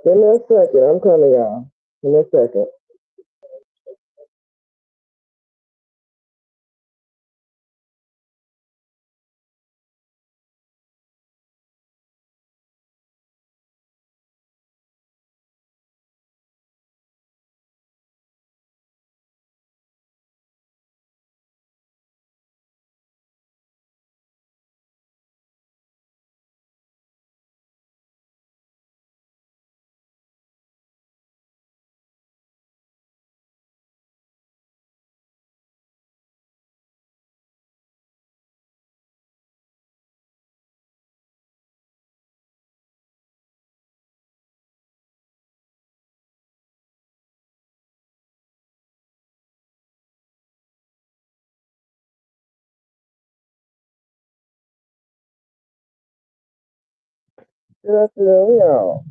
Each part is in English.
Give me a second. I'm coming, y'all. Give me a second. Good afternoon, y'all.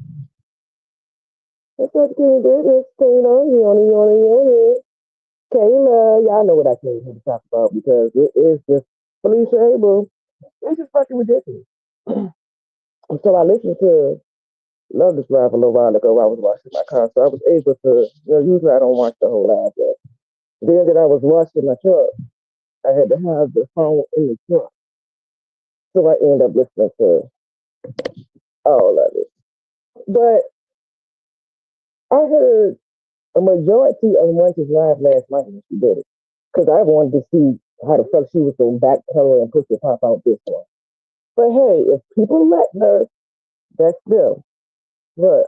What's up, King Davis? Tina, you on it. Kayla, y'all know what I came here to talk about because it is just Felicia Abel. It's just fucking ridiculous. So I listened to Love This Rap a little while ago while I was washing my car, so I was able to, usually I don't watch the whole live yet. Then that I was washing my truck, I had to have the phone in the truck. So I ended up listening to all of it. But I heard a majority of Munch's live last night when she did it. Because I wanted to see how the fuck she was going to backpedal and push the pop out this one. But hey, if people let her, that's them. But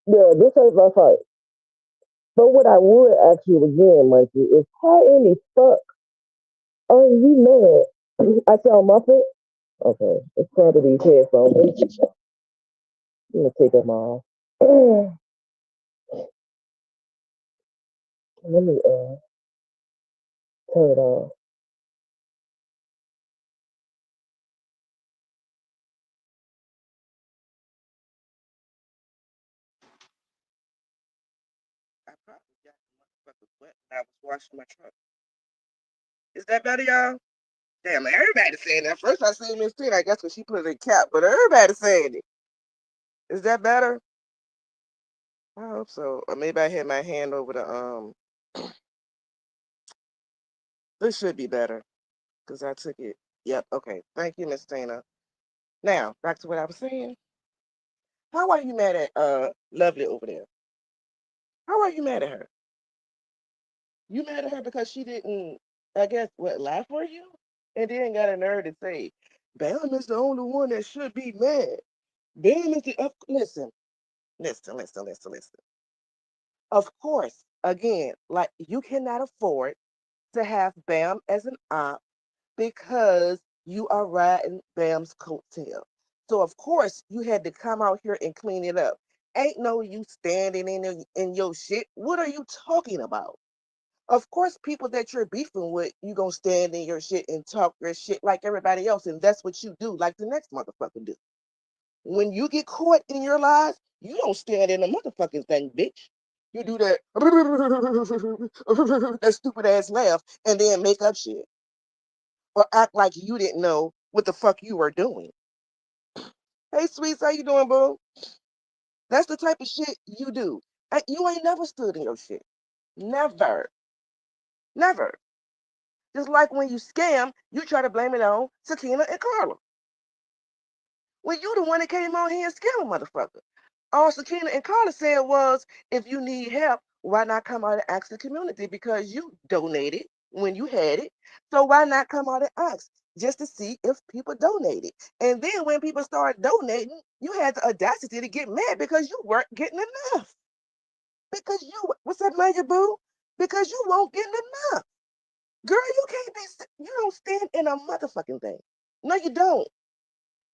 yeah, this ain't my fight. But what I would ask you again, Mikey, is how in the fuck are you mad? I sound muffled? Okay, it's part of these headphones. I'm gonna take them off. Let me turn it on. I probably got the motherfucker wet when I was washing my truck. Is that better, y'all? Damn, everybody saying that. First I seen Miss Tina, I guess because she put it in cap, but everybody saying it. Is that better? I hope so. Or maybe I hit my hand over the. This should be better because I took it. Yep. Okay. Thank you, Miss Tina. Now back to what I was saying. How are you mad at Lovely over there? How are you mad at her? You mad at her because she didn't, I guess, what, laugh for you? And then got a nerve to say, Bam is the only one that should be mad. Bam is the, listen. Of course, again, like you cannot afford to have Bam as an op because you are riding Bam's coattail. So of course you had to come out here and clean it up. Ain't no you standing in your shit. What are you talking about? Of course, people that you're beefing with, you gonna stand in your shit and talk your shit like everybody else, and that's what you do, like the next motherfucker do. When you get caught in your lies, you don't stand in a motherfucking thing, bitch. You do that that stupid ass laugh and then make up shit or act like you didn't know what the fuck you were doing. Hey, sweets, how you doing, boo? That's the type of shit you do. You ain't never stood in your shit. Never, never. Just like when you scam, you try to blame it on Sakina and Carla. Well, you the one that came on here and scam a motherfucker. All Sakina and Carla said was, if you need help, why not come out and ask the community? Because you donated when you had it. So why not come out and ask just to see if people donated? And then when people started donating, you had the audacity to get mad because you weren't getting enough. Because you, what's up, Maya Boo? Because you won't get enough. Girl, you can't be, you don't stand in a motherfucking thing. No, you don't.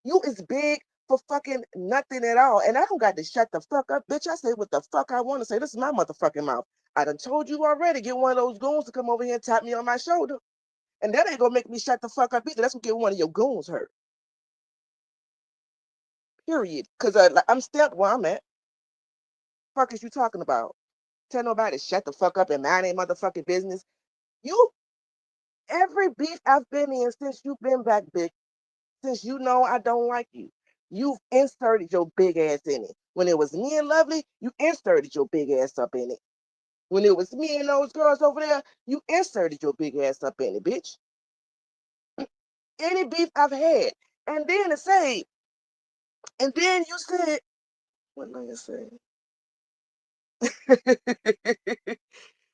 You is big for fucking nothing at all. And I don't got to shut the fuck up, bitch. I say what the fuck I want to say. This is my motherfucking mouth. I done told you already, get one of those goons to come over here and tap me on my shoulder. And that ain't gonna make me shut the fuck up either. That's gonna get one of your goons hurt. Period. Cause I'm stamped where I'm at. Fuck is you talking about? Tell nobody to shut the fuck up and mind their motherfucking business. You, every beef I've been in since you've been back, bitch. since you know I don't like you. You've inserted your big ass in it. When it was me and Lovely, you inserted your big ass up in it. When it was me and those girls over there, you inserted your big ass up in it, bitch. Any beef I've had. And then to say, and then you said, what did I say?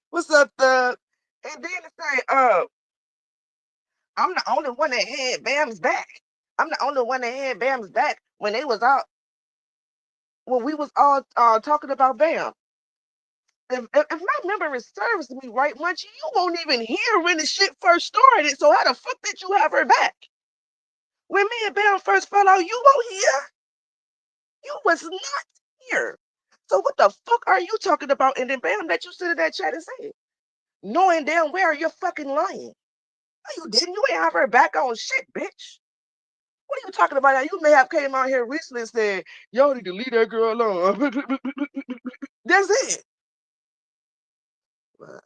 What's up, Thug? And then to say, I'm the only one that had Bam's back. I'm the only one that had Bam's back when they was all when we was all talking about Bam. If my memory serves me right, Munchie, you won't even hear when the shit first started. So how the fuck did you have her back? When me and Bam first fell out, you won't hear. You was not here. So what the fuck are you talking about? And then Bam let you sit in that chat and say it. Knowing damn well you're fucking lying. No, you didn't. You ain't have her back on shit, bitch. What are you talking about? Now, you may have came out here recently and said, y'all need to leave that girl alone. That's it. Right.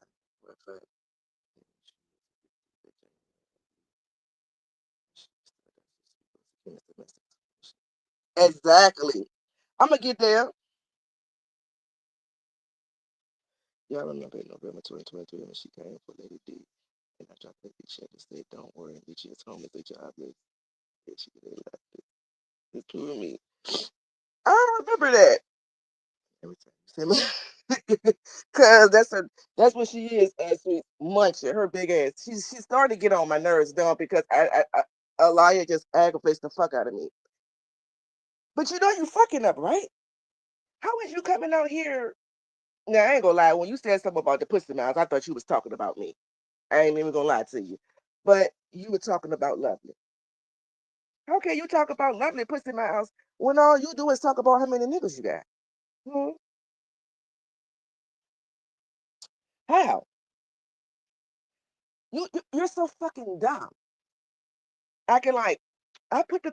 Exactly. I'm gonna get there. Y'all remember in November 2023 when she came for Lady D, and I dropped that bitch and said, "Don't worry, bitch is home at the jobless." And she left it. It's killing me. I remember that. Every time you say me, cause that's what she is. Sweet munching her big ass. She's starting to get on my nerves now because Alaya just aggravates the fuck out of me. But you know you fucking up, right? How is you coming out here? Now I ain't gonna lie. When you said something about the pussy mouth, I thought you was talking about me. I ain't even gonna lie to you. But you were talking about Lovely. How can you talk about Lovely pussy mouth when all you do is talk about how many niggas you got? Hmm? How? You're so fucking dumb. Acting like I put the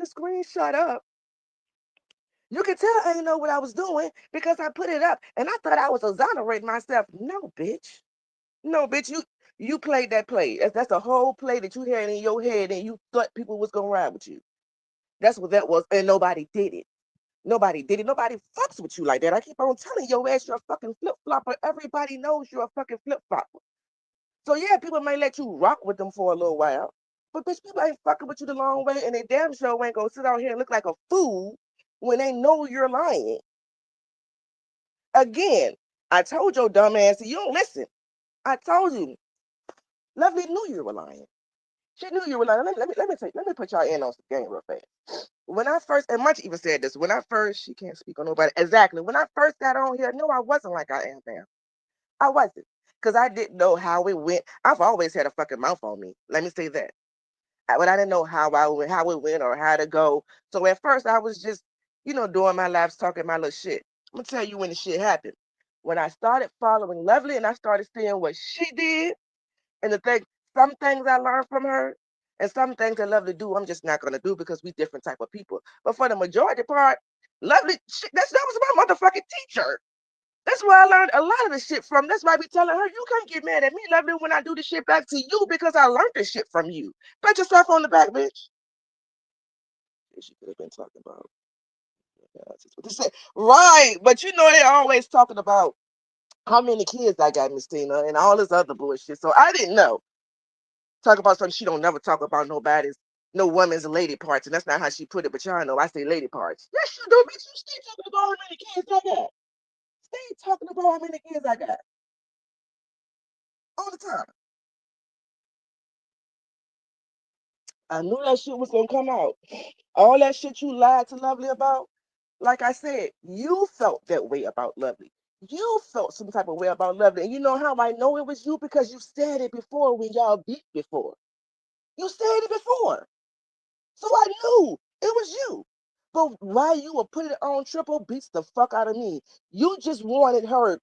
screenshot up. You can tell I didn't know what I was doing because I put it up and I thought I was exonerating myself. No, bitch. No, bitch. You played that play. That's a whole play that you had in your head and you thought people was gonna ride with you. That's what that was, and nobody did it. Nobody did it. Nobody fucks with you like that. I keep on telling your ass you're a fucking flip flopper. Everybody knows you're a fucking flip flopper. So yeah, people may let you rock with them for a little while. But bitch, people ain't fucking with you the long way, and they damn sure ain't gonna sit out here and look like a fool when they know you're lying. Again, I told your dumb ass, you don't listen. I told you, Lovely knew you were lying. She knew you were lying. Let me put y'all in on some game real fast. When I first, and Munch even said this, when I first, she can't speak on nobody. Exactly. When I first got on here, no, I wasn't like I am now. I wasn't. Because I didn't know how it went. I've always had a fucking mouth on me. Let me say that. But I didn't know how it went or how to go. So at first I was just, doing my laps, talking my little shit. I'm gonna tell you when the shit happened. When I started following Lovely and I started seeing what she did and some things I learned from her and some things that Lovely do, I'm just not gonna do because we different type of people. But for the majority part, Lovely, that was my motherfucking teacher. That's where I learned a lot of the shit from. That's why I be telling her, you can't get mad at me, Lovely, when I do the shit back to you because I learned this shit from you. Pat yourself on the back, bitch. She could have been talking about. Right, but they always talking about how many kids I got, Miss Tina, and all this other bullshit. So I didn't know. Talk about something she don't never talk about no woman's lady parts, and that's not how she put it. But y'all know I say lady parts. Yes, you do, bitch. You stay talking about how many kids I got. Stay talking about how many kids I got all the time. I knew that shit was gonna come out. All that shit you lied to Lovely about, like I said, you felt that way about Lovely. You felt some type of way about Lovely. And you know how I know it was you? Because you said it before when y'all beat before. You said it before. So I knew it was you. But why you were putting it on triple beats the fuck out of me. You just wanted her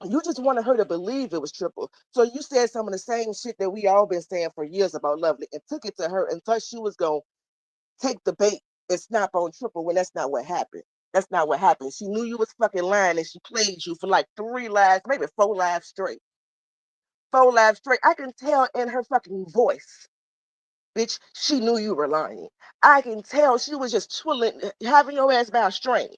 to believe it was triple. So you said some of the same shit that we all been saying for years about Lovely and took it to her and thought she was gonna take the bait and snap on triple when that's not what happened. That's not what happened. She knew you was fucking lying and she played you for like 3 lives, maybe 4 lives straight. 4 lives straight. I can tell in her fucking voice. Bitch, she knew you were lying. I can tell she was just twirling, having your ass by a string,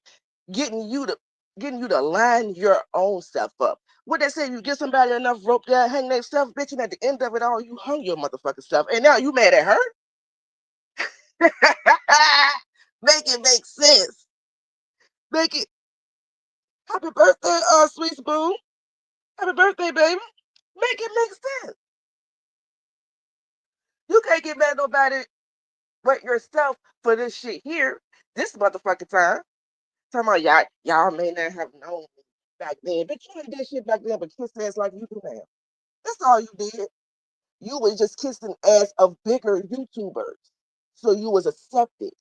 getting you to getting you to line your own self up. What they say, you get somebody enough rope there, hang their self, bitch, and at the end of it all, you hung your motherfucking self. And now you mad at her? Make it make sense. Make it happy birthday, sweet spoon. Happy birthday, baby. Make it make sense. You can't get mad at nobody but yourself for this shit here. This motherfucking time. Talking about y'all may not have known me back then, but you ain't did shit back then but kiss ass like you do now. That's all you did. You was just kissing ass of bigger YouTubers. So you was accepted.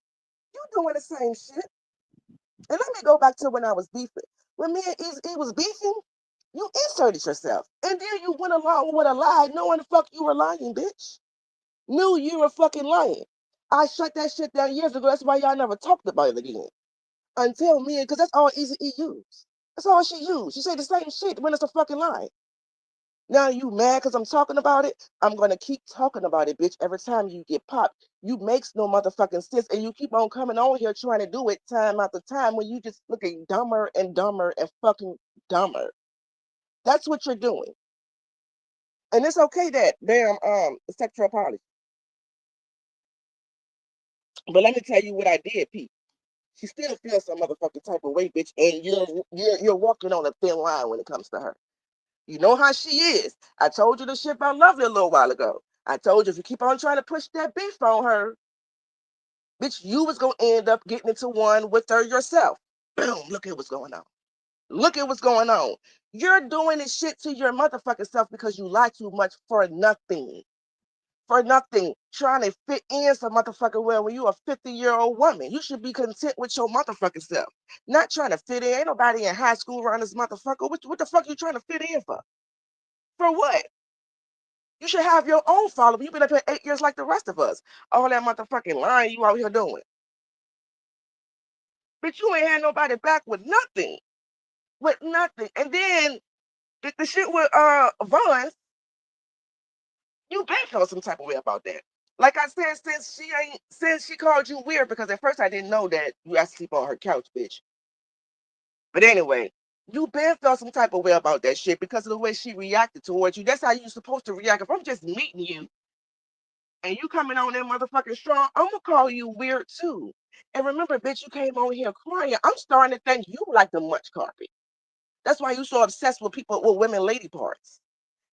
You doing the same shit. And let me go back to when I was beefing. When me and E was beefing, you inserted yourself. And then you went along with a lie, knowing the fuck you were lying, bitch. Knew you were fucking lying. I shut that shit down years ago. That's why y'all never talked about it again. Until me, because that's all Easy E used. That's all she used. She said the same shit when it's a fucking lie. Now you mad because I'm talking about it? I'm gonna keep talking about it, bitch. Every time you get popped, you makes no motherfucking sense, and you keep on coming on here trying to do it time after time when you just looking dumber and dumber and fucking dumber. That's what you're doing, and it's okay that damn sexual apology. But let me tell you what I did, Pete. She still feels some motherfucking type of way, bitch, and you're walking on a thin line when it comes to her. You know how she is. I told you the shit about Lovely a little while ago. I told you if you keep on trying to push that beef on her, bitch, you was gonna end up getting into one with her yourself. Boom, look at what's going on. Look at what's going on. You're doing this shit to your motherfucking self because you lie too much for nothing. For nothing. Trying to fit in some motherfucking well when you a 50-year-old woman. You should be content with your motherfucking self. Not trying to fit in. Ain't nobody in high school around this motherfucker. What the fuck you trying to fit in for? For what? You should have your own following. You've been up here 8 years like the rest of us. All that motherfucking lying you out here doing. But you ain't had nobody back with nothing. With nothing. And then the shit with Vaughn, you been felt some type of way about that. Like I said, since she called you weird, because at first I didn't know that you asked to sleep on her couch, bitch. But anyway, you been felt some type of way about that shit because of the way she reacted towards you. That's how you supposed to react. If I'm just meeting you and you coming on that motherfucking strong, I'm gonna call you weird too. And remember, bitch, you came on here crying. I'm starting to think you like the munch carpet. That's why you so obsessed with people with women lady parts.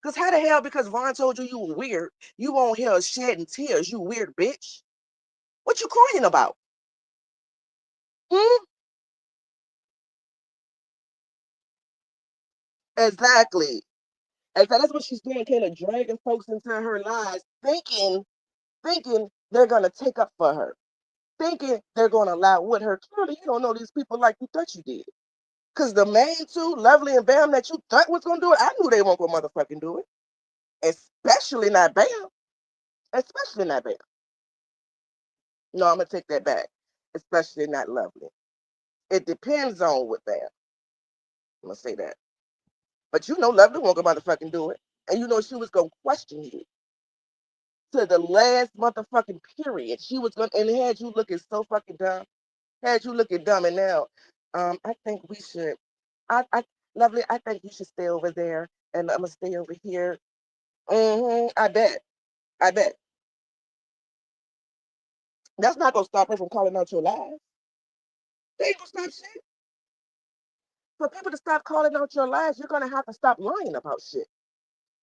Cause how the hell? Because Vaughn told you you were weird. You on here shedding tears. You weird bitch. What you crying about? Hmm? Exactly. And so that's what she's doing, kind of dragging folks into her lives, thinking they're gonna take up for her, thinking they're gonna allow with her. Clearly, you don't know these people like you thought you did. Cause the main two, Lovely and Bam, that you thought was gonna do it, I knew they weren't gonna motherfucking do it. Especially not Bam. Especially not Bam. No, I'm gonna take that back. Especially not Lovely. It depends on what Bam. I'm gonna say that. But you know Lovely won't go motherfucking do it. And you know she was gonna question you to the last motherfucking period. She was gonna and had you looking so fucking dumb. Had you looking dumb and now I think we should I Lovely, I think you should stay over there and I'm gonna stay over here. I bet. I bet. That's not gonna stop her from calling out your lies. They ain't gonna stop shit. For people to stop calling out your lies, you're gonna have to stop lying about shit.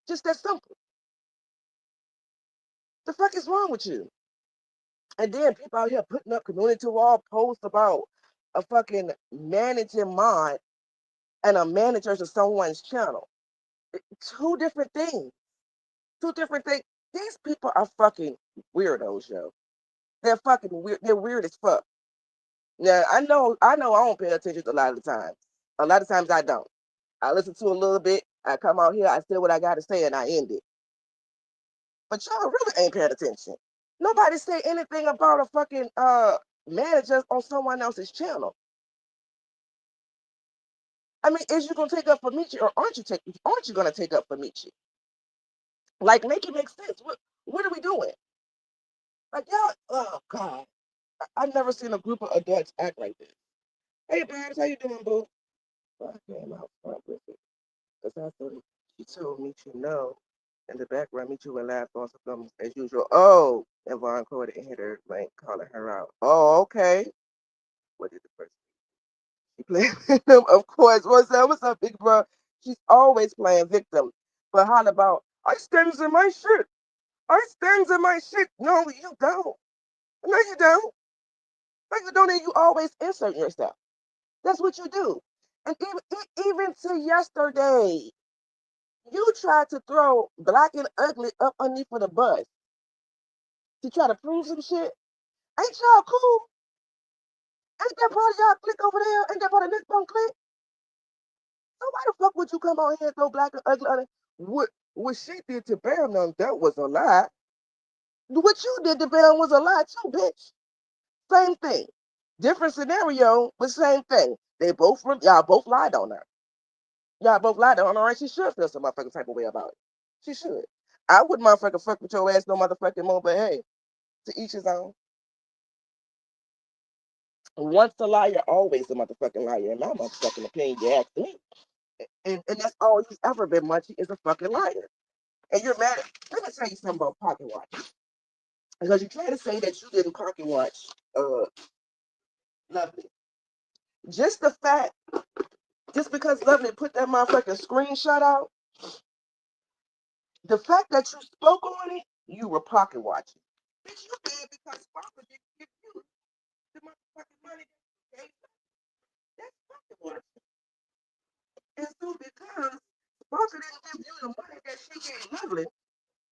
Just that simple. The fuck is wrong with you? And then people out here putting up community wall posts about a fucking managing mod and a manager to someone's channel. Two different things. Two different things. These people are fucking weirdos, yo. They're fucking weird. They're weird as fuck. Now I know I don't pay attention a lot of the times. A lot of times I don't. I listen to a little bit, I come out here, I say what I gotta say, and I end it. But y'all really ain't paying attention. Nobody say anything about a fucking manager on someone else's channel. I mean, is you gonna take up for Michi or aren't you gonna take up for Michi? Like make it make sense. What are we doing? Like y'all, oh God. I've never seen a group of adults act like this. Hey Babs, how you doing, boo? Well, I came out front with it. Because I thought she told me to know. In the background, me too and laughed on some as usual. Oh, and Von Cody hit her, like calling her out. Oh, okay. What did the person? She playing victim, of course. What's up, big bro? She's always playing victim. But how about I stains in my shit? I stains in my shit. No, you don't. No, you don't. No, you don't. And you always insert yourself. That's what you do. And even to yesterday, you tried to throw Black and Ugly up underneath of the bus to try to prove some shit. Ain't y'all cool? Ain't that part of y'all click over there? Ain't that part of this one click? So why the fuck would you come on here and throw Black and Ugly on it? What she did to Bam, now that was a lie. What you did to Bam was a lie too, bitch. Same thing. Different scenario, but same thing. Y'all both lied on her. Y'all both lied on her, and she should feel some motherfucking type of way about it. She should. I wouldn't motherfucking fuck with your ass no motherfucking more, but hey, to each his own. Once a liar, always a motherfucking liar. In my motherfucking opinion, you ask me. And that's all you've ever been, Munchie, is a fucking liar. And you're mad at. Let me tell you something about pocket watch. Because you try to say that you didn't pocket watch Lovely. Just the fact, just because Lovely put that motherfucking screenshot out, the fact that you spoke on it, you were pocket watching. Bitch, you did because Sparkle didn't give you the motherfucking money that you gave. That's pocket watching. And so because Sparkle didn't give you the money that she gave Lovely,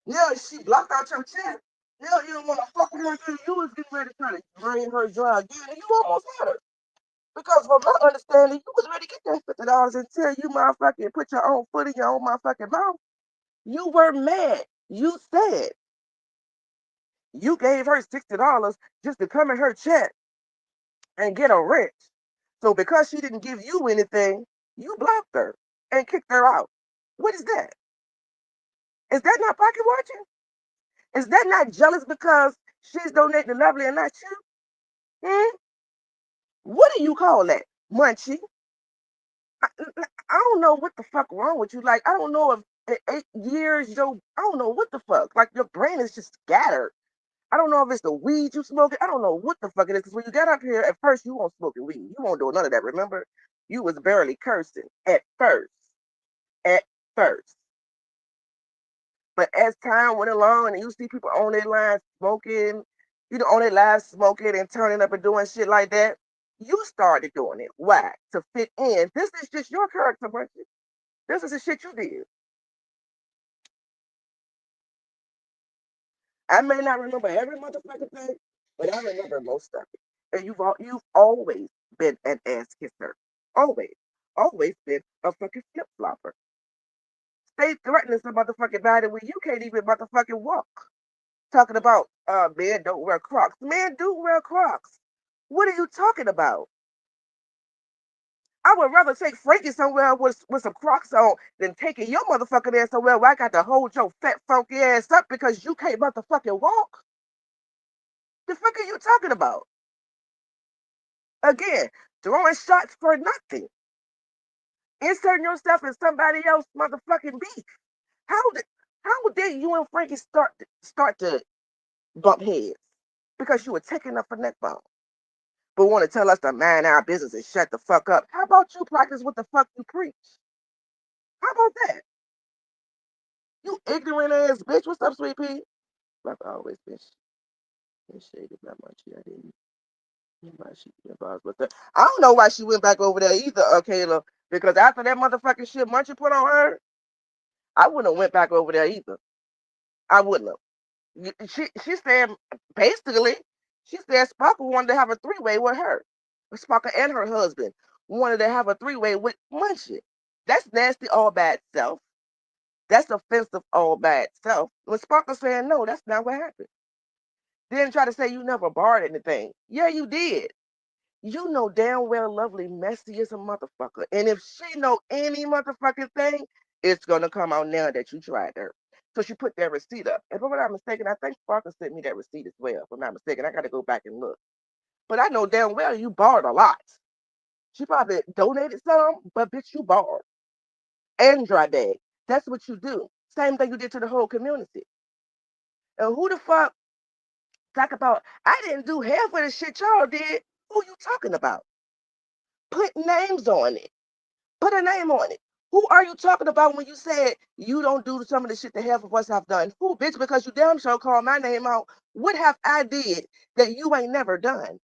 yeah, she blocked out your chat. Yeah, you don't want to fuck with her again. You was getting ready to try to drain her dry again, and you almost had her. Because from my understanding, you was ready to get that $50 until you motherfucking put your own foot in your own motherfucking mouth. You were mad. You said you gave her $60 just to come in her chat and get a rent. So because she didn't give you anything, you blocked her and kicked her out. What is that? Is that not pocket watching? Is that not jealous because she's donating to Lovely and not you? Hmm? What do you call that? Munchie? I, I don't know what the fuck wrong with you. Like, I don't know if in 8 years, I don't know what the fuck. Like, your brain is just scattered. I don't know if it's the weed you smoking. I don't know what the fuck it is. Because when you got up here, at first, you weren't smoking weed. You weren't doing none of that, remember? You was barely cursing at first. At first. But as time went along and you see people on their lines smoking, on their lives smoking and turning up and doing shit like that, you started doing it. Why? To fit in. This is just your character, Munchie. This is the shit you did. I may not remember every motherfucking thing, but I remember most of it. And you've always been an ass kisser. Always. Always been a fucking flip flopper. Stay threatening some motherfucking body when you can't even motherfucking walk. Talking about men don't wear Crocs. Men do wear Crocs. What are you talking about? I would rather take Frankie somewhere with some Crocs on than taking your motherfucking ass somewhere where I got to hold your fat funky ass up because you can't motherfucking walk. The fuck are you talking about? Again, throwing shots for nothing. Inserting yourself in somebody else's motherfucking beef. How did how did you and Frankie start to bump heads? Because you were taking up a neck bone. But want to tell us to mind our business and shut the fuck up. How about you practice what the fuck you preach? How about that? You ignorant ass bitch. What's up, sweet pea? Like always, bitch. Been shaded by Munchie. I didn't know why she went back with that. I don't know why she went back over there either, Kayla. Because after that motherfucking shit Munchie put on her, I wouldn't have went back over there either. I wouldn't have. She said basically, she said Sparkle wanted to have a three-way with her. Sparkle and her husband wanted to have a three-way with Munchie. That's nasty all by itself. That's offensive all by itself. When Sparkle saying no, that's not what happened. Then try to say you never borrowed anything. Yeah, you did. You know damn well Lovely messy as a motherfucker. And if she know any motherfucking thing, it's gonna come out now that you tried her. So she put that receipt up. If I'm not mistaken, I think Sparkle sent me that receipt as well. If I'm not mistaken, I got to go back and look. But I know damn well you borrowed a lot. She probably donated some, but bitch, you borrowed and dry bag. That's what you do. Same thing you did to the whole community. And who the fuck talk about? I didn't do half of the shit y'all did. Who you talking about? Put names on it. Put a name on it. Who are you talking about when you said you don't do some of the shit that half of us have done? Who, bitch? Because you damn sure called my name out. What have I did that you ain't never done?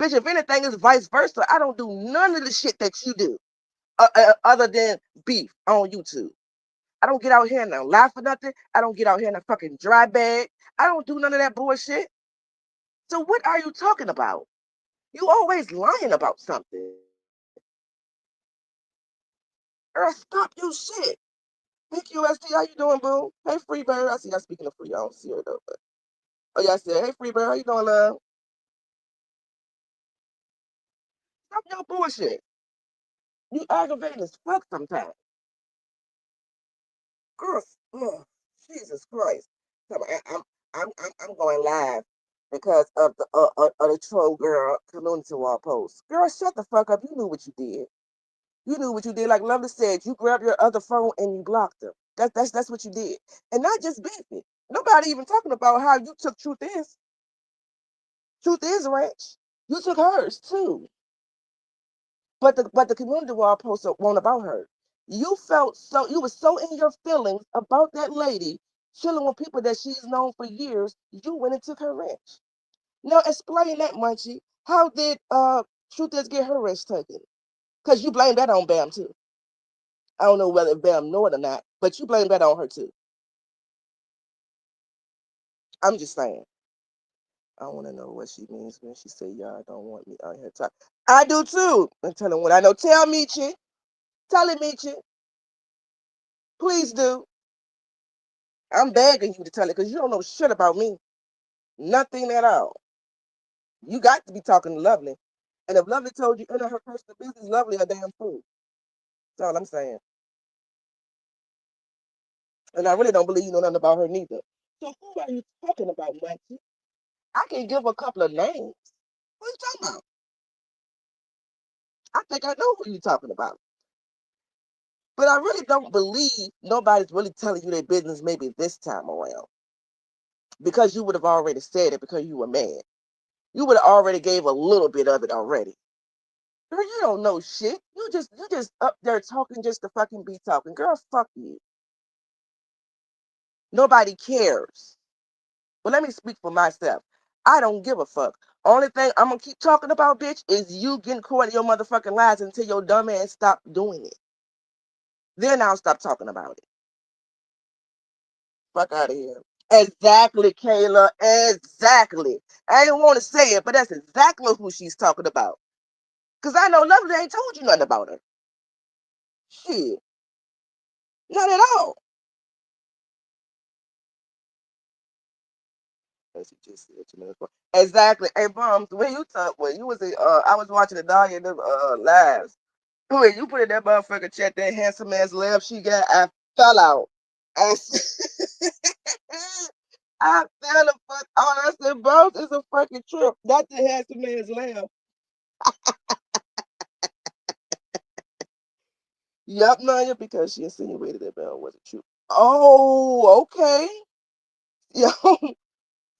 Bitch, if anything is vice versa, I don't do none of the shit that you do other than beef on YouTube. I don't get out here and laugh for nothing. I don't get out here in a fucking dry bag. I don't do none of that bullshit. So what are you talking about? You always lying about something. Girl, stop your shit. Hey QST, how you doing, boo? Hey Freebird. I see y'all speaking of free. I don't see her though. But oh yeah, I said, hey Freebird, how you doing, love? Stop your bullshit. You aggravating as fuck sometimes. Girl, ugh, Jesus Christ. I'm going live because of the troll girl community wall post. Girl, shut the fuck up. You knew what you did. You knew what you did. Like Lovely said, you grabbed your other phone and you blocked them. That's what you did. And not just beefing. Nobody even talking about how you took Truth Is. Truth is Ranch. You took hers too. But the community wall post won't about her. You were so in your feelings about that lady chilling with people that she's known for years. You went and took her ranch. Now explain that, Munchie. How did Truth Is get her ranch taken? Because you blame that on Bam too. I don't know whether Bam know it or not, but you blame that on her too. I'm just saying. I want to know what she means when she say y'all don't want me out here talking. I do too. I'm telling what I know. Tell Michi. Tell it, Michi. Please do. I'm begging you to tell it because you don't know shit about me. Nothing at all. You got to be talking to Lovely. And if Lovely told you into her personal business, Lovely a damn fool. That's all I'm saying. And I really don't believe you know nothing about her neither. So who are you talking about, Mikey? I can give a couple of names. What are you talking about? I think I know who you're talking about. But I really don't believe nobody's really telling you their business maybe this time around. Because you would have already said it because you were mad. You would have already gave a little bit of it already. Girl, you don't know shit. You just up there talking just to fucking be talking. Girl, fuck you. Nobody cares. But let me speak for myself. I don't give a fuck. Only thing I'm gonna keep talking about, bitch, is you getting caught in your motherfucking lies until your dumb ass stop doing it. Then I'll stop talking about it. Fuck out of here. Exactly, Kayla. Exactly. I didn't want to say it, but that's exactly who she's talking about. Cause I know Lovely ain't told you nothing about her. Shit. Not at all. As you just said 2 minutes ago. Exactly. Hey, Bums, when you talk, when you was I was watching the dog in the lives. When you put in that motherfucker chat that handsome ass laugh she got, I fell out. I, I fell the fuck out. I said, Bums is a fucking trip. Not the handsome ass laugh. Yup, Nanya, because she insinuated that Bell wasn't true. Oh, okay. Yo,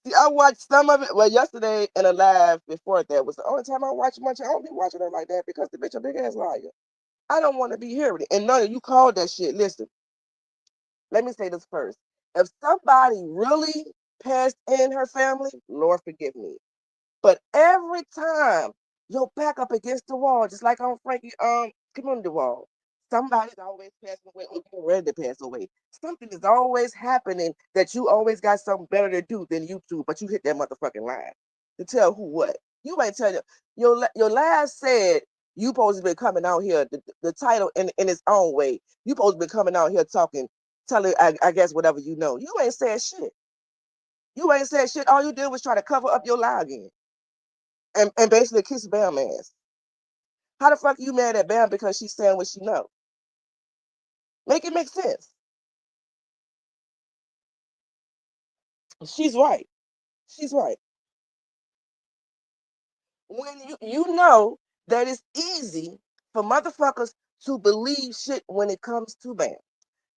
see, I watched some of it. Well, yesterday and a live before that was the only time I watched much. I don't be watching her like that because the bitch a big ass liar. I don't want to be hearing it. And none of you called that shit. Listen, let me say this first. If somebody really passed in her family, Lord forgive me. But every time you're back up against the wall, just like on Frankie community wall, somebody's always passing away or getting ready to pass away. Something is always happening that you always got something better to do than you two, but you hit that motherfucking line to tell who what. You ain't telling your last said you supposed to be coming out here, the title in its own way. You supposed to be coming out here talking, telling I guess whatever you know. You ain't said shit. You ain't said shit. All you did was try to cover up your lie again and basically kiss Bam ass. How the fuck you mad at Bam because she's saying what she know? Make it make sense. She's right. She's right. When you know that it's easy for motherfuckers to believe shit when it comes to Bam.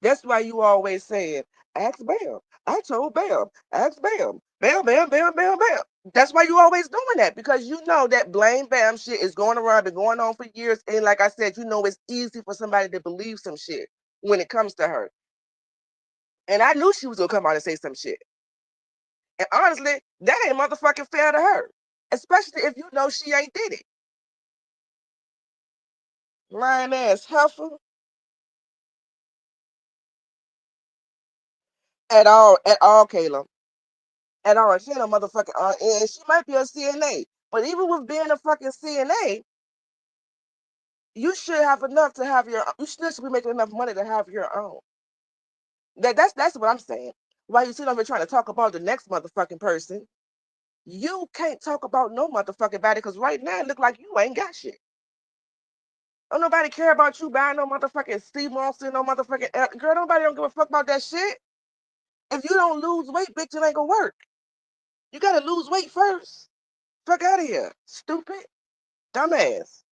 That's why you always saying, ask Bam. I told Bam, ask Bam. Bam, Bam, Bam, Bam, Bam. That's why you always doing that because you know that blame Bam shit is going around, been going on for years. And like I said, you know it's easy for somebody to believe some shit when it comes to her. And I knew she was gonna come out and say some shit. And honestly, that ain't motherfucking fair to her. Especially if you know she ain't did it. Lying ass heifer. At all, Caleb. At all. She ain't a motherfucking and she might be a CNA. But even with being a fucking CNA, you should have enough to have your you still should be making enough money to have your own. That's what I'm saying. While you sit over here trying to talk about the next motherfucking person, you can't talk about no motherfucking body because right now it look like you ain't got shit. Don't nobody care about you buying no motherfucking sea monster, no motherfucking girl. Nobody don't give a fuck about that shit. If you don't lose weight, bitch, it ain't gonna work. You gotta lose weight first. Fuck out of here, stupid, dumbass.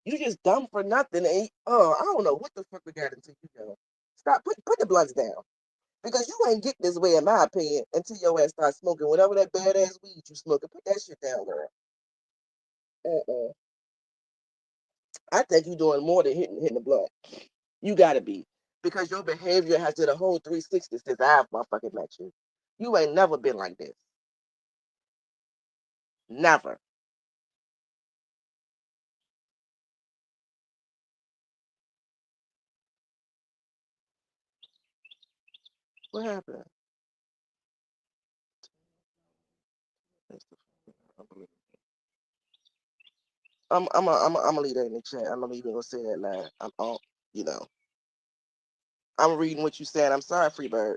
You just dumb for nothing. And I don't know what the fuck we got into you know. Stop, put the blunts down because you ain't get this way, in my opinion, until your ass start smoking whatever that badass weed you smoking. Put that shit down, girl. Uh-uh. I think you doing more than hitting the blunt. You gotta be because your behavior has did a whole 360 since I've motherfucking met you. You ain't never been like this. Never. What happened? I'm gonna leave that in the chat. I'm not even gonna say that line. I'm on, you know. I'm reading what you said. I'm sorry, Freebird.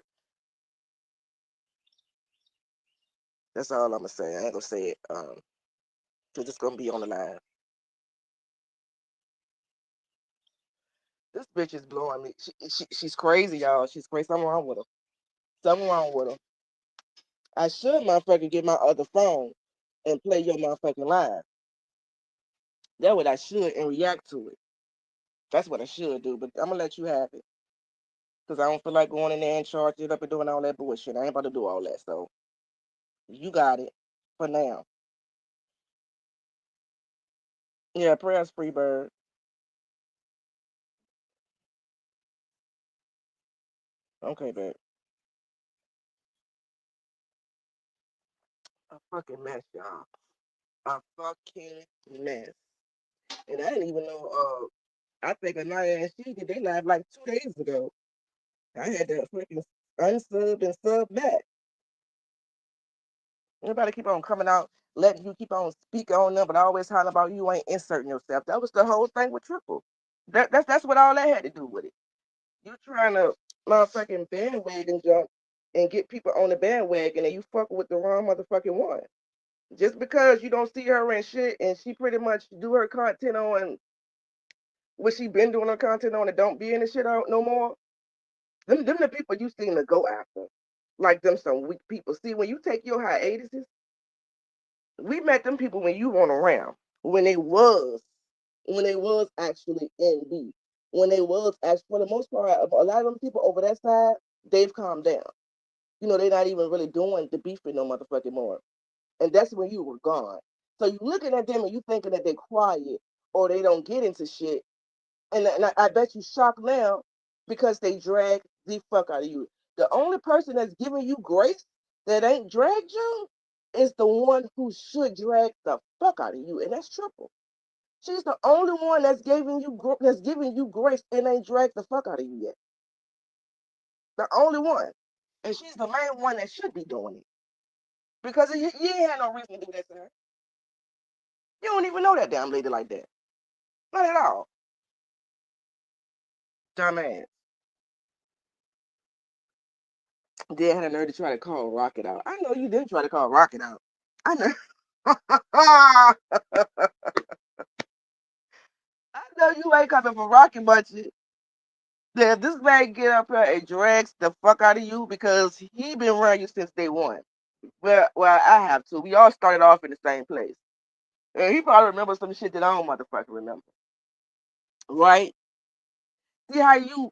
That's all I'm gonna say. I ain't gonna say it. Cause it's gonna be on the line. This bitch is blowing me. She's crazy, y'all. She's crazy. Something wrong with her. Something wrong with her. I should motherfucking get my other phone and play your motherfucking line. That's what I should and react to it. That's what I should do. But I'm gonna let you have it. Cause I don't feel like going in there and charging it up and doing all that bullshit. I ain't about to do all that. So you got it for now. Yeah, prayers, Freebird. Okay, babe. A fucking mess, y'all. A fucking mess. And I didn't even know. I think Anaya and she did they live like 2 days ago. I had to freaking unsub and sub back. Everybody keep on coming out, letting you keep on speaking on them, but always hollering about you ain't inserting yourself. That was the whole thing with Triple. That's what all that had to do with it. You trying to motherfucking bandwagon jump and get people on the bandwagon, and you fucking with the wrong motherfucking one. Just because you don't see her and shit, and she pretty much do her content on what she been doing her content on, and don't be in the shit out no more. Them the people you seem to go after. Like them some weak people. See, when you take your hiatuses, we met them people when you weren't around. When they was, when they was actually in beef. When they was actually, for the most part, a lot of them people over that side, they've calmed down. You know, they're not even really doing the beefing no motherfucking more. And that's when you were gone. So you looking at them and you thinking that they're quiet or they don't get into shit. And I bet you shocked now because they dragged the fuck out of you. The only person that's giving you grace that ain't dragged you is the one who should drag the fuck out of you, and that's Triple. She's the only one that's giving you grace and ain't dragged the fuck out of you yet. The only one, and she's the main one that should be doing it because you ain't had no reason to do that to her. You don't even know that damn lady like that, not at all. Dumbass. Then had a nerve to try to call Rocket out. I know you didn't try to call Rocket out. I know. I know you ain't coming for Rocket Bunches. If this man get up here and drags the fuck out of you because he been around you since day one. Well, I have to. We all started off in the same place. And he probably remembers some shit that I don't motherfucking remember. Right? See how you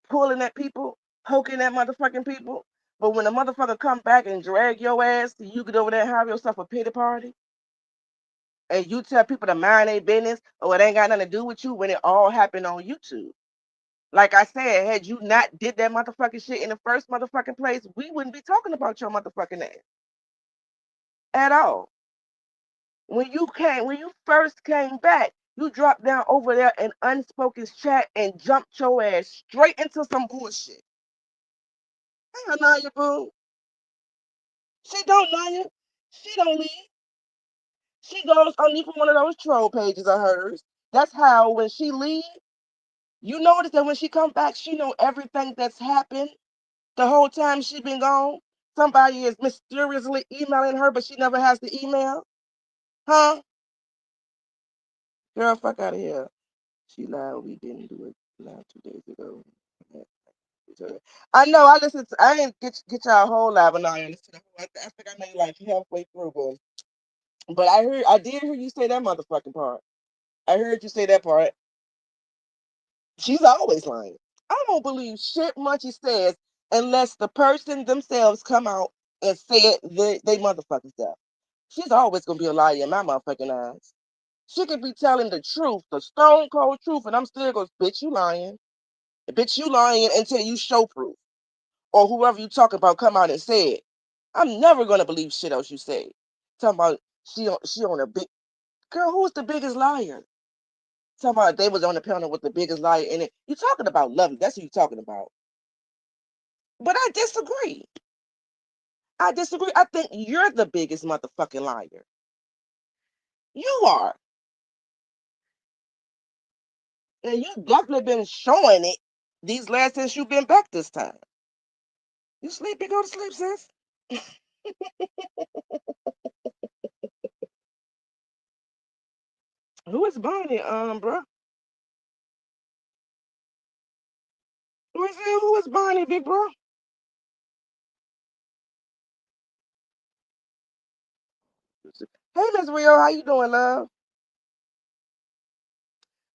pulling at people, poking at motherfucking people? But when the motherfucker come back and drag your ass, you get over there and have yourself a pity party, and you tell people to mind their business, or it ain't got nothing to do with you when it all happened on YouTube. Like I said, had you not did that motherfucking shit in the first motherfucking place, we wouldn't be talking about your motherfucking ass at all. When you first came back, you dropped down over there in unspoken chat and jumped your ass straight into some bullshit. Hell no, you boo. She don't know you. She don't leave. She goes underneath one of those troll pages of hers. That's how when she leave, you notice that when she come back, she know everything that's happened the whole time she been gone. Somebody is mysteriously emailing her, but she never has the email. Huh? Girl, fuck out of here. She lied. We didn't do it live 2 days ago. I know. I listened. I didn't get y'all whole live, but no, I listened to the whole. I think I made like halfway through, but I did hear you say that motherfucking part. I heard you say that part. She's always lying. I don't believe shit Munchie says unless the person themselves come out and say it they motherfucking self. She's always gonna be a liar in my motherfucking eyes. She could be telling the truth, the stone cold truth, and I'm still gonna bitch you lying. Bitch you lying until you show proof. Or whoever you talk about come out and say it. I'm never gonna believe shit else you say. Talking about she on a big girl, who's the biggest liar? Talking about they was on the panel with the biggest liar in it. You talking about Lovely. That's who you talking about. But I disagree. I disagree. I think you're the biggest motherfucking liar. You are. And you definitely been showing it these last since you've been back this time. You sleepy? Go to sleep, sis. Who is Bonnie, bro? Who is Bonnie, big bro? Hey, Miss Rio, how you doing, love?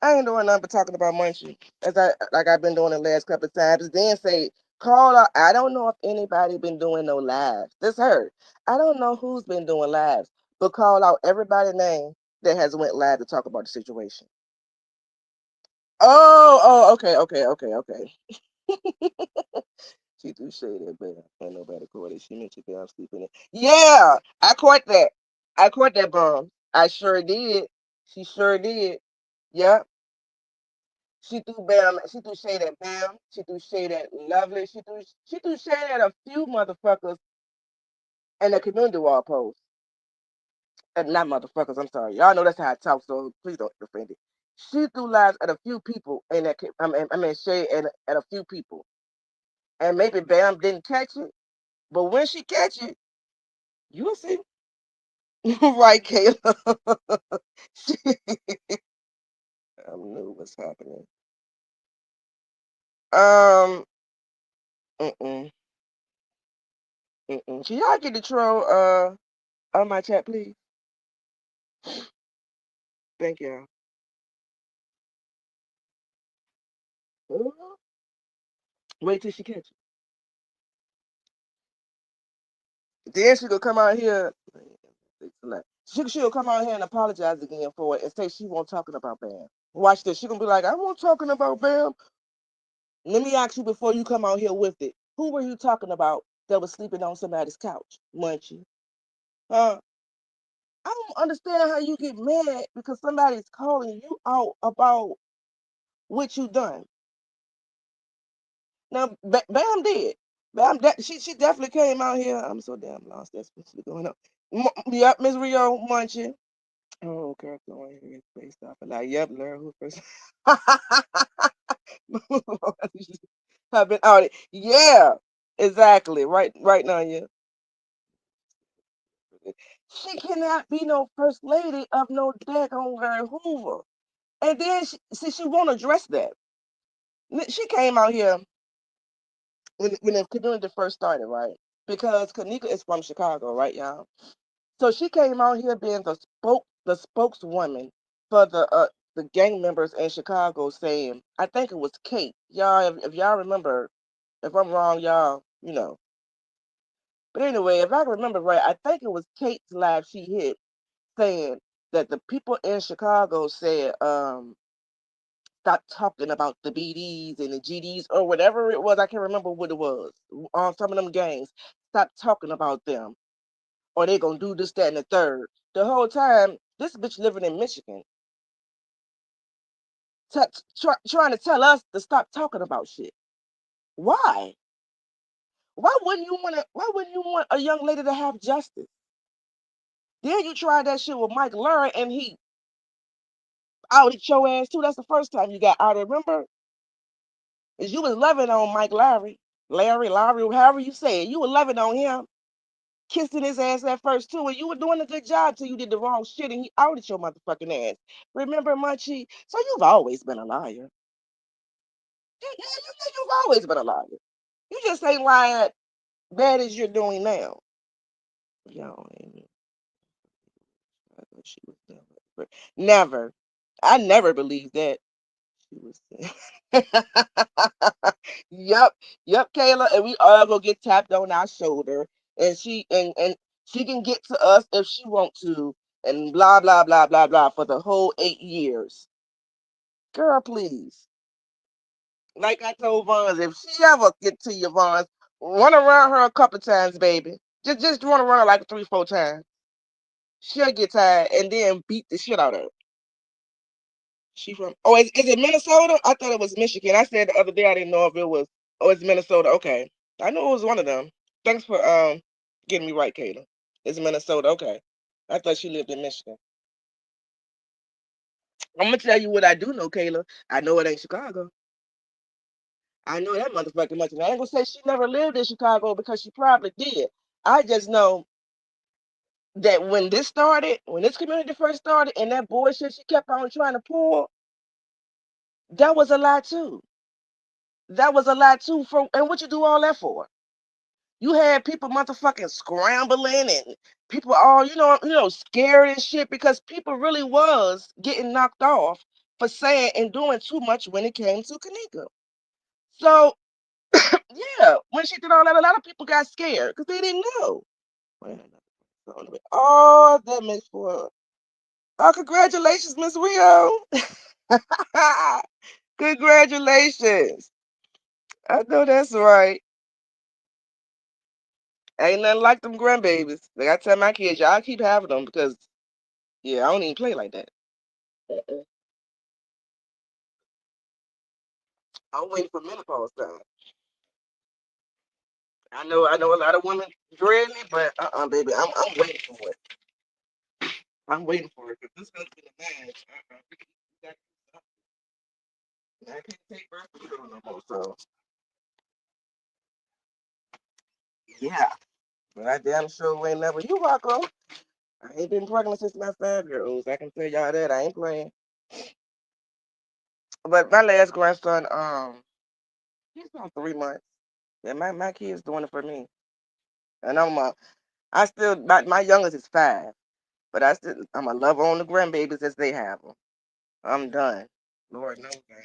I ain't doing nothing but talking about Munchie, as I like I've been doing the last couple of times. Then say, call out. I don't know if anybody been doing no lives. This her. I don't know who's been doing lives, but call out everybody name that has went live to talk about the situation. Okay. She do say that, but ain't nobody caught it. She mentioned that I'm sleeping it. Yeah, I caught that. I caught that bomb. I sure did. She sure did. Yep. She threw Bam. She threw shade at Bam. She threw shade at Lovely. She threw shade at a few motherfuckers in the community wall post. Not motherfuckers. I'm sorry. Y'all know that's how I talk, so please don't get offended. She threw lies at a few people in that. I mean shade at a few people, and maybe Bam didn't catch it, but when she catch it, you'll see. Right, Kayla. I knew what's happening. Um. Mm-mm. Mm-mm. Can y'all get the troll on my chat, please? Thank y'all. Ooh. Wait till she catch it. Then she gonna come out here. She'll come out here and apologize again for it and say she won't talking about Bam. Watch this. She gonna be like, I won't talking about Bam. Let me ask you before you come out here with it. Who were you talking about that was sleeping on somebody's couch, Munchie? Huh? I don't understand how you get mad because somebody's calling you out about what you done. Now, Bam did. She definitely came out here. I'm so damn lost. That's what's going on. Yep, Miss Rio Munchie. Oh, okay, going here based off of like, yep, learn who first. Have been out. Yeah, exactly. Right now, yeah. She cannot be no first lady of no daggone Larry Hoover. And then she won't address that. She came out here when the community first started, right? Because Kanika is from Chicago, right, y'all? So she came out here being the spokeswoman for the gang members in Chicago, saying, I think it was Kate. Y'all, if y'all remember, if I'm wrong, y'all, you know. But anyway, if I remember right, I think it was Kate's live she hit saying that the people in Chicago said, stop talking about the BDs and the GDs or whatever it was. I can't remember what it was on some of them gangs. Stop talking about them or they gonna do this, that, and the third. The whole time, this bitch living in Michigan, trying to tell us to stop talking about shit. Why? Why wouldn't you want to? Why wouldn't you want a young lady to have justice? Then you tried that shit with Mike Lurie and he outed your ass too. That's the first time you got outed. Remember? Is you was loving on Mike Larry, however you say it. You were loving on him, kissing his ass at first too, and you were doing a good job till you did the wrong shit and he outed your motherfucking ass. Remember, Munchie? So you've always been a liar. You've always been a liar. You just ain't lying bad as you're doing now. Yo, she was never. I never believed that. She was Yep, yep, Kayla, and we all gonna get tapped on our shoulder, and and she can get to us if she want to, and blah blah blah blah blah for the whole 8 years. Girl, please. Like I told Vons, if she ever get to your Vons, run around her a couple times, baby. Just run around her like 3, 4 times. She'll get tired and then beat the shit out of her. She from is it Minnesota? I thought it was Michigan. I said the other day I didn't know if it was it's Minnesota. Okay. I knew it was one of them. Thanks for getting me right, Kayla. It's Minnesota. Okay. I thought she lived in Michigan. I'm gonna tell you what I do know, Kayla. I know it ain't Chicago. I know that motherfucking much. And I ain't gonna say she never lived in Chicago because she probably did. I just know that when this community first started, and that bullshit she kept on trying to pull, that was a lie too. That was a lie too. And what you do all that for? You had people motherfucking scrambling and people all, scared and shit because people really was getting knocked off for saying and doing too much when it came to Kanika. So yeah, when she did all that, a lot of people got scared because they didn't know. Oh, that makes for congratulations, Miss Rio. Congratulations. I know that's right. Ain't nothing like them grandbabies. Like I tell my kids, y'all keep having them because yeah, I don't even play like that. Uh-uh. I'm waiting for menopause time. I know a lot of women dread me, but baby, I'm waiting for it. I'm waiting for it because this husband of mine, we got- I can't take birth control no more. So yeah, but I damn sure ain't never. You welcome. I ain't been pregnant since my 5 year olds. I can tell y'all that I ain't playing. But my last grandson, he's about 3 months. Yeah, my kid's doing it for me, and I still my youngest is 5, but I'm a love on the grandbabies as they have them. I'm done. Lord knows I am.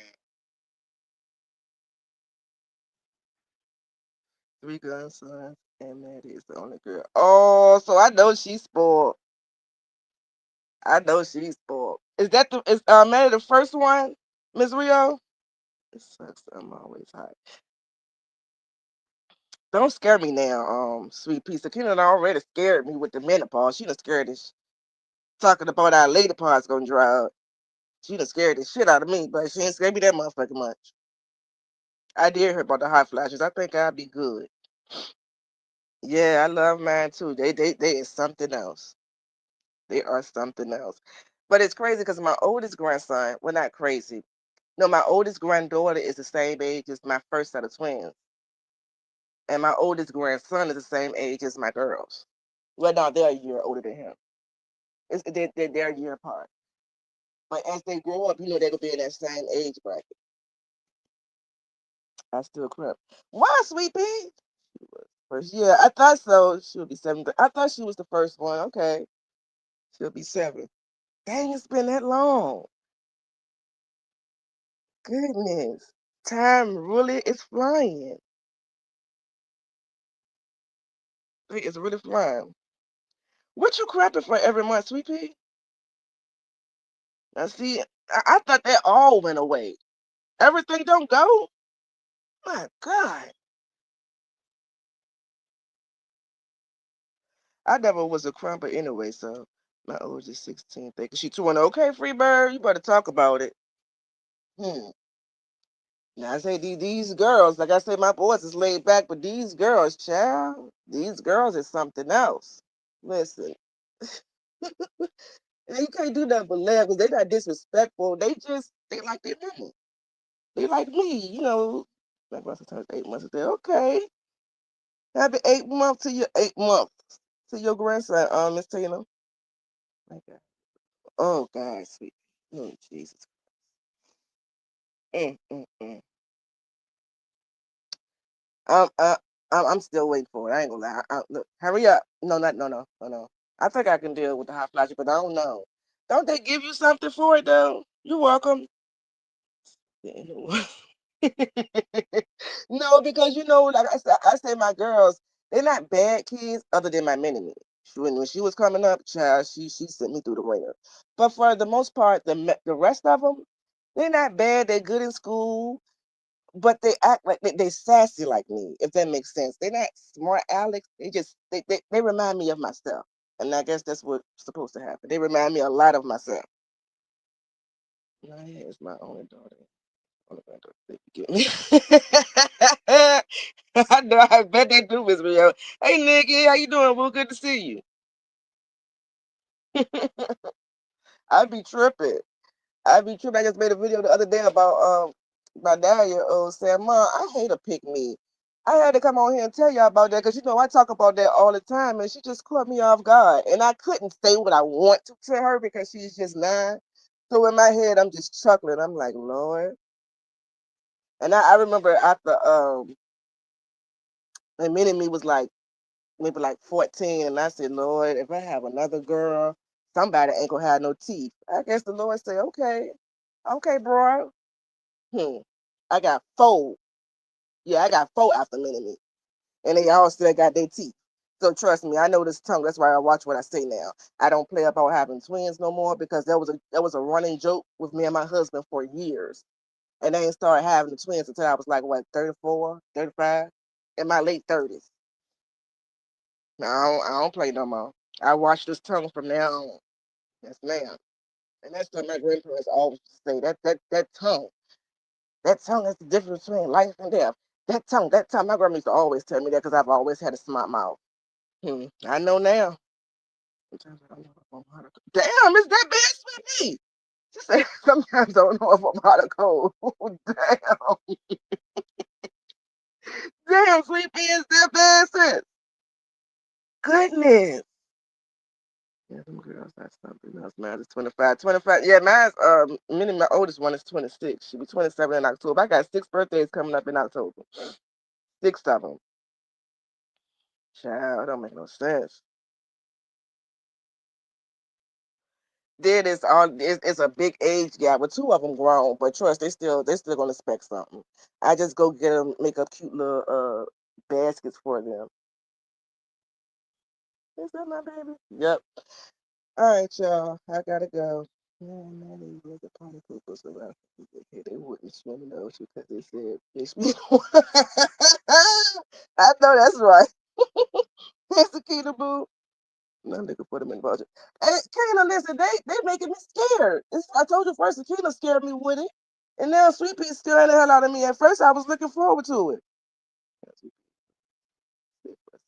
3 grandsons, and Maddie is the only girl. Oh, so I know she's spoiled. I know she's spoiled. Is Maddie the first one, Miss Rio? It sucks. I'm always hot. Don't scare me now, sweet piece. Akina already scared me with the menopause. She done scared this talking about our lady parts gonna dry up. She done scared the shit out of me, but she ain't scared me that motherfucking much. I did hear about the hot flashes. I think I'll be good. Yeah, I love mine too. They is something else. They are something else. But it's crazy because my oldest grandson, well, not crazy. No, my oldest granddaughter is the same age as my first set of twins. And my oldest grandson is the same age as my girls. Well, no, they're a year older than him. They're a year apart. But as they grow up, they're gonna be in that same age bracket. I still cramp. Why, sweet pea? First, yeah, I thought so. She would be seven. I thought she was the first one. Okay, she'll be seven. Dang, it's been that long. Goodness, time really is flying. It's really flying. What you crapping for every month, sweet pea? Now see, I thought that all went away. Everything don't go. My God, I never was a crumper anyway. So my oldest 16, thinking she 20. Okay, free bird, you better talk about it. Hmm. Now I say these girls, like I say, my boys is laid back, but these girls, child, these girls is something else. Listen, and you can't do nothing but laugh because they not disrespectful. They like their mama. They like me, Like once I turned 8 months, they okay. Happy 8 month to your 8 month to your grandson, Miss Tina. My God. Oh God, sweet. Oh Jesus. Mm, mm, mm. Um, uh, I'm still waiting for it. I ain't gonna lie. Look, hurry up. No, not no, no, no, no. I think I can deal with the hot flashes, but I don't know. Don't they give you something for it though? You're welcome. Yeah. No, because like I say, my girls, they're not bad kids, other than my mini. When she was coming up, child, she sent me through the ringer. But for the most part, the rest of them, they're not bad. They're good in school, but they act like they sassy like me, if that makes sense. They're not smart Alex. They remind me of myself. And I guess that's what's supposed to happen. They remind me a lot of myself. Nadia is my only daughter. Only granddaughter they forget me. I know, I bet they do, Miss Rio. Hey Nikki, how you doing? Well, good to see you. I be tripping. I be tripping. I just made a video the other day about my 9-year-old saying, "Mom, I hate a pick me." I had to come on here and tell y'all about that because I talk about that all the time, and she just caught me off guard, and I couldn't say what I want to her because she's just 9. So in my head, I'm just chuckling. I'm like, Lord. And I remember after and Minnie me was like maybe like 14, and I said, Lord, if I have another girl, somebody ain't gonna have no teeth. I guess the Lord said, okay, okay, bro. Hmm. I got 4. Yeah, I got 4 after Minnie, and they all still got their teeth. So trust me, I know this tongue. That's why I watch what I say now. I don't play about having twins no more because that was a running joke with me and my husband for years. And they ain't started having the twins until I was like what 34, 35, in my late 30s. No, I don't play no more. I watch this tongue from now on. Yes, ma'am. And that's what my grandparents always say. That tongue is the difference between life and death. That tongue. My grandma used to always tell me that because I've always had a smart mouth. I know now. Sometimes I don't know if I'm hot or cold. Damn, is that bad, Sweetie? She said, sometimes I don't know if I'm hot or cold. Damn. Damn, Sweetie, is that bad, sis? Goodness. Yeah, them girls, that's something else. Mine is 25. 25. Yeah, meaning my oldest one is 26. She'll be 27 in October. I got 6 birthdays coming up in October. 6 of them. Child, don't make no sense. Then it's a big age gap. With 2 of them grown, but trust they still gonna expect something. I just go get them, make up cute little baskets for them. Is that my baby? Yep. All right, y'all. I gotta go. Man, they was a party poopers around. Okay, they wouldn't swim in the ocean because they said fish be. I know that's right. Here's the key to boo. No, they could put them in the budget. Hey, Kayla, listen, they making me scared. I told you first, Kayla scared me with it. And now Sweet Pea's scaring the hell out of me. At first, I was looking forward to it.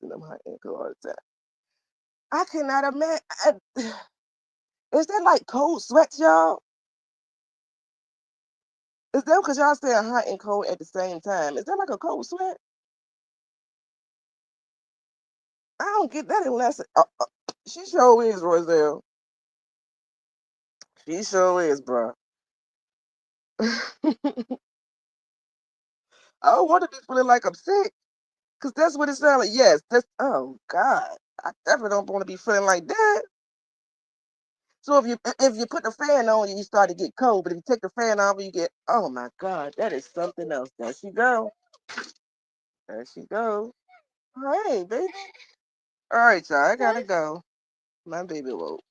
Them hot ankle all the time. I cannot imagine. Is that like cold sweats, y'all? Is that because y'all saying hot and cold at the same time? Is that like a cold sweat? I don't get that unless she sure is, Roselle. She sure is, bro. I don't want to be feeling like I'm sick. Cause that's what it sounds like. Yes, that's oh God. I definitely don't want to be feeling like that. So if you put the fan on and you start to get cold, but if you take the fan off, you get oh my God, that is something else. There she go. There she go. Hey, baby. All right, y'all. I gotta go. My baby woke.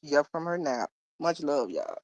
She up from her nap. Much love, y'all.